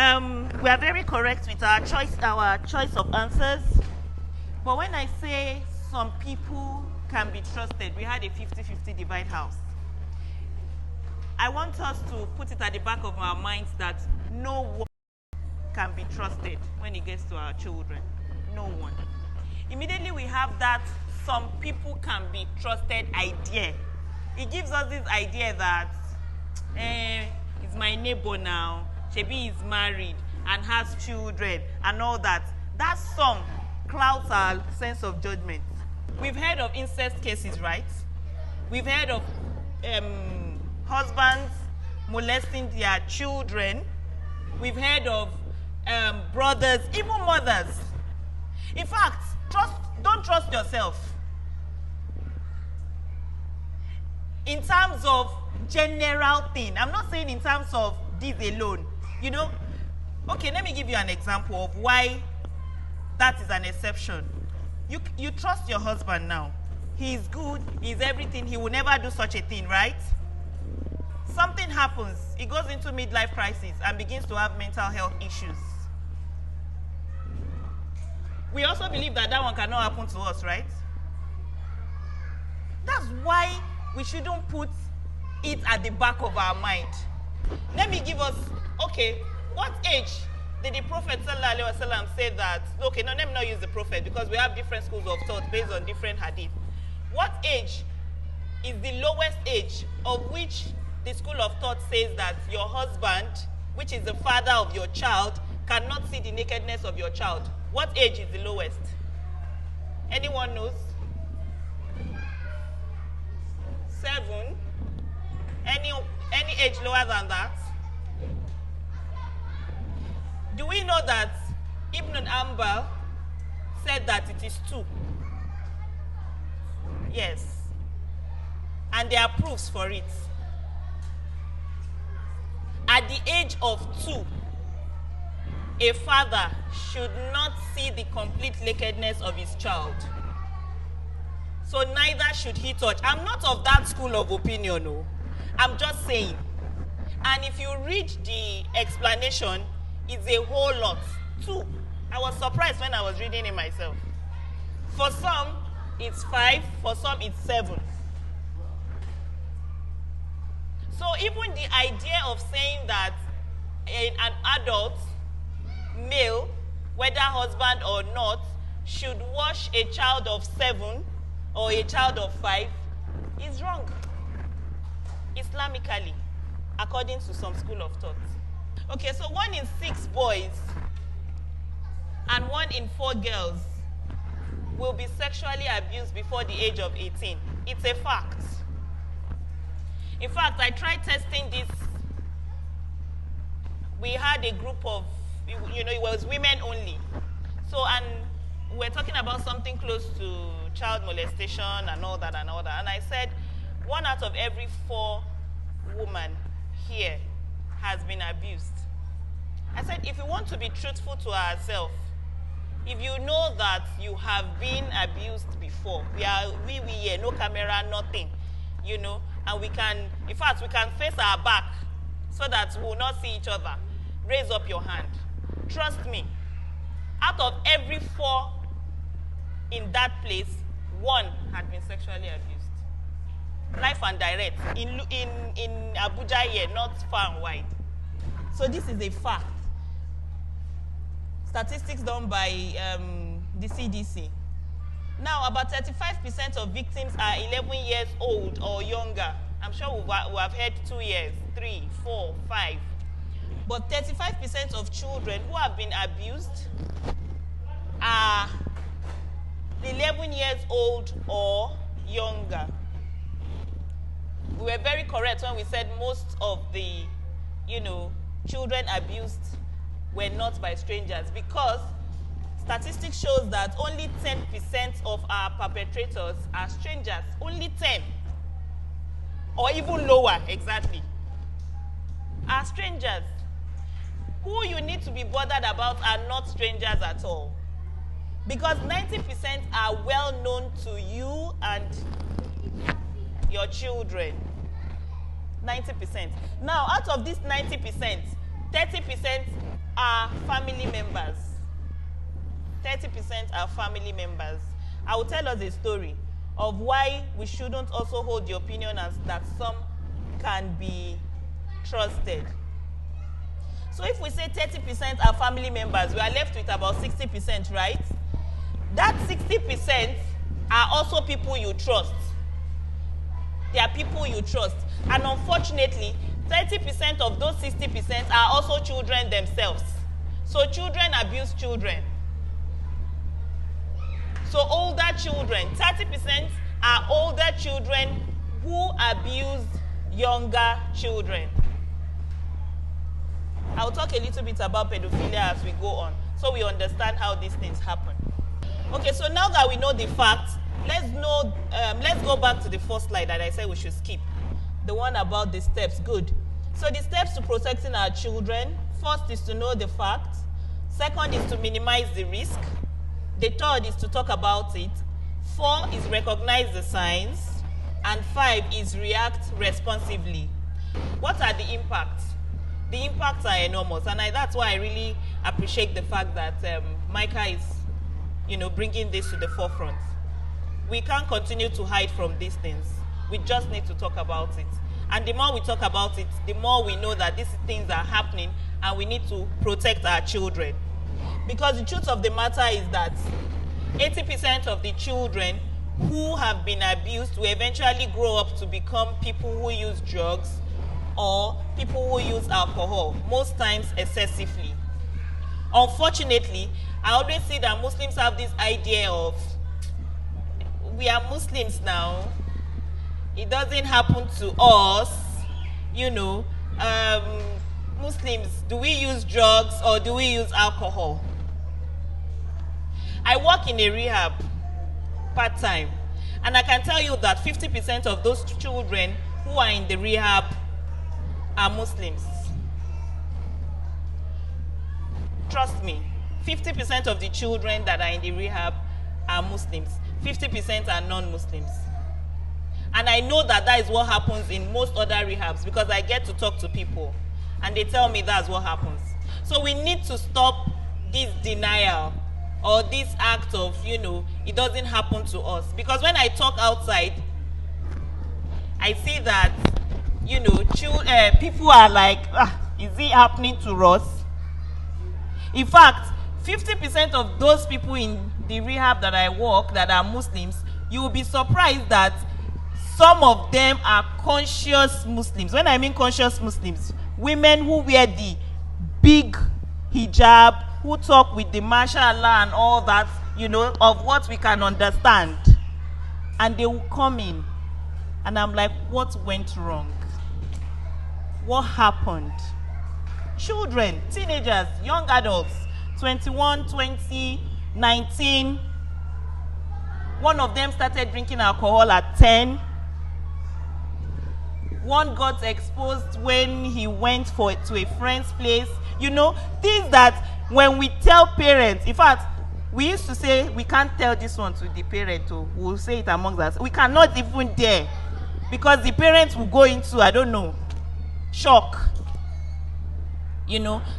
We are very correct with our choice of answers. But when I say some people can be trusted, we had a 50-50 divide house. I want us to put it at the back of our minds that no one can be trusted when it gets to our children. No one. Immediately we have that some people can be trusted idea. It gives us this idea that it's my neighbor now, Shebi is married and has children and all that. That some clouds our sense of judgment. We've heard of incest cases, right? We've heard of husbands molesting their children. We've heard of brothers, even mothers. In fact, don't trust yourself. In terms of general thing, I'm not saying in terms of this alone. You know, okay, let me give you an example of why that is an exception. You trust your husband now. He is good, he is everything, he will never do such a thing, right? Something happens, he goes into midlife crisis and begins to have mental health issues. We also believe that that one cannot happen to us, right? That's why we shouldn't put it at the back of our mind. Let me give us, okay, what age did the Prophet ﷺ say that, okay, no, let me not use the Prophet because we have different schools of thought based on different hadith. What age is the lowest age of which the school of thought says that your husband, which is the father of your child, cannot see the nakedness of your child? What age is the lowest? Anyone knows? 7? Any age lower than that? Do we know that Ibn Ambal said that it is 2? Yes. And there are proofs for it. At the age of 2, a father should not see the complete nakedness of his child. So neither should he touch. I'm not of that school of opinion, no. I'm just saying. And if you read the explanation, it's a whole lot. 2. I was surprised when I was reading it myself. For some, it's 5. For some, it's 7. So even the idea of saying that an adult, male, whether husband or not, should wash a child of 7 or a child of 5 is wrong. Islamically, according to some school of thought. Okay, so 1 in 6 boys and 1 in 4 girls will be sexually abused before the age of 18. It's a fact. In fact, I tried testing this. We had a group of, you know, it was women only. So, and we're talking about something close to child molestation and all that and all that. And I said, 1 out of every 4 women here has been abused. I said, if we want to be truthful to ourselves, if you know that you have been abused before, we here, no camera, nothing, you know, and we can, in fact, we can face our back so that we will not see each other. Raise up your hand. Trust me, out of every 4 in that place, 1 had been sexually abused. Life and direct, in Abuja here, not far and wide. So this is a fact. Statistics done by the CDC. Now, about 35% of victims are 11 years old or younger. I'm sure we have heard 2 years, 3, 4, 5. But 35% of children who have been abused are 11 years old or younger. We were very correct when we said most of the, children abused were not by strangers, because statistics shows that only 10% of our perpetrators are strangers. Only 10. Or even lower, exactly. Are strangers. Who you need to be bothered about are not strangers at all. Because 90% are well known to you and your children. 90%. Now, out of this 90%, 30% are family members. 30% are family members. I will tell us a story of why we shouldn't also hold the opinion as that some can be trusted. So if we say 30% are family members, we are left with about 60%, right? That 60% are also people you trust. They are people you trust. And unfortunately, 30% of those 60% are also children themselves. So children abuse children. So older children, 30% are older children who abuse younger children. I'll talk a little bit about pedophilia as we go on, so we understand how these things happen. Okay, so now that we know the facts, let's go back to the first slide that I said we should skip. The one about the steps. Good. So the steps to protecting our children: first is to know the facts. Second is to minimize the risk. The third is to talk about it. 4 is recognize the signs. And 5 is react responsively. What are the impacts? The impacts are enormous, and that's why I really appreciate the fact that Micah is, bringing this to the forefront. We can't continue to hide from these things. We just need to talk about it. And the more we talk about it, the more we know that these things are happening, and we need to protect our children. Because the truth of the matter is that 80% of the children who have been abused will eventually grow up to become people who use drugs or people who use alcohol, most times excessively. Unfortunately, I always see that Muslims have this idea of, we are Muslims now, it doesn't happen to us, Muslims, do we use drugs or do we use alcohol? I work in a rehab part-time, and I can tell you that 50% of those children who are in the rehab are Muslims. Trust me, 50% of the children that are in the rehab are Muslims. 50% are non-Muslims. And I know that is what happens in most other rehabs, because I get to talk to people and they tell me that's what happens. So we need to stop this denial or this act of, it doesn't happen to us. Because when I talk outside, I see that, people are like, is it happening to us? In fact, 50% of those people in the rehab that I work that are Muslims, you will be surprised that some of them are conscious Muslims. When I mean conscious Muslims, women who wear the big hijab, who talk with the mashallah and all that, of what we can understand. And they will come in. And I'm like, what went wrong? What happened? Children, teenagers, young adults, 21, 20, 19. One of them started drinking alcohol at 10. One got exposed when he went to a friend's place. Things that when we tell parents, in fact, we used to say we can't tell this one to the parent, we'll say it amongst us. We cannot even dare, because the parents will go into, shock.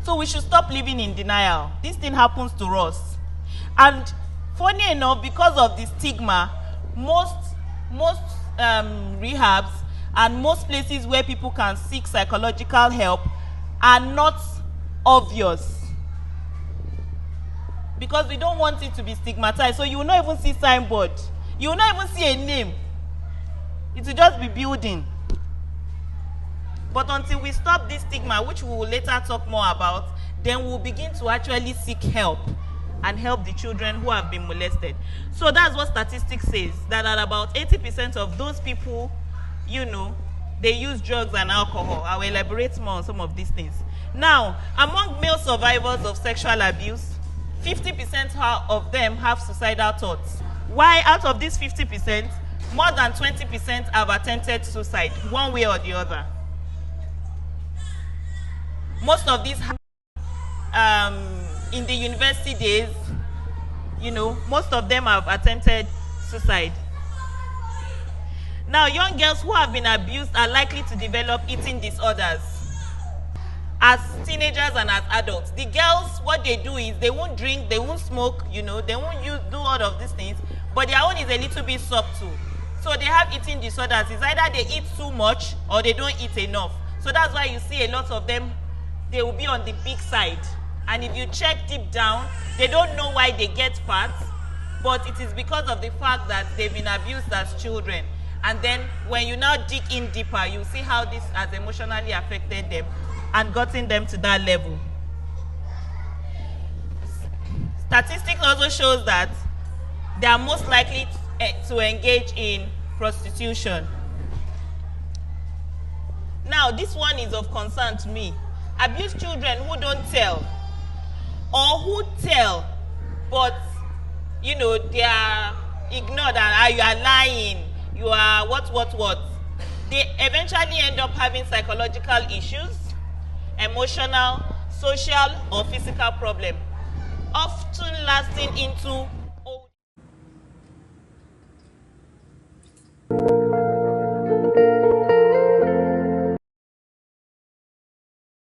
So we should stop living in denial. This thing happens to us. And funny enough, because of the stigma, most rehabs and most places where people can seek psychological help are not obvious. Because we don't want it to be stigmatized. So you will not even see signboard. You will not even see a name. It will just be building. But until we stop this stigma, which we will later talk more about, then we'll begin to actually seek help and help the children who have been molested. So that's what statistics says, that at about 80% of those people, they use drugs and alcohol. I will elaborate more on some of these things. Now, among male survivors of sexual abuse, 50% of them have suicidal thoughts. Why? Out of these 50%, more than 20% have attempted suicide, one way or the other. Most of these in the university days, most of them have attempted suicide. Now, young girls who have been abused are likely to develop eating disorders. as teenagers and as adults. The girls, what they do is they won't drink, they won't smoke, you know, they won't do all of these things, but their own is a little bit subtle. So they have eating disorders. It's either they eat too much or they don't eat enough. So that's why you see a lot of them, they will be on the big side. And if you check deep down, they don't know why they get fat, but it is because of the fact that they've been abused as children. And then when you now dig in deeper, you see how this has emotionally affected them and gotten them to that level. Statistics also shows that they are most likely to engage in prostitution. Now, this one is of concern to me. Abused children who don't tell, or who tell, but, you know, they are ignored and you are lying, you are what. They eventually end up having psychological issues, emotional, social, or physical problems, often lasting into old.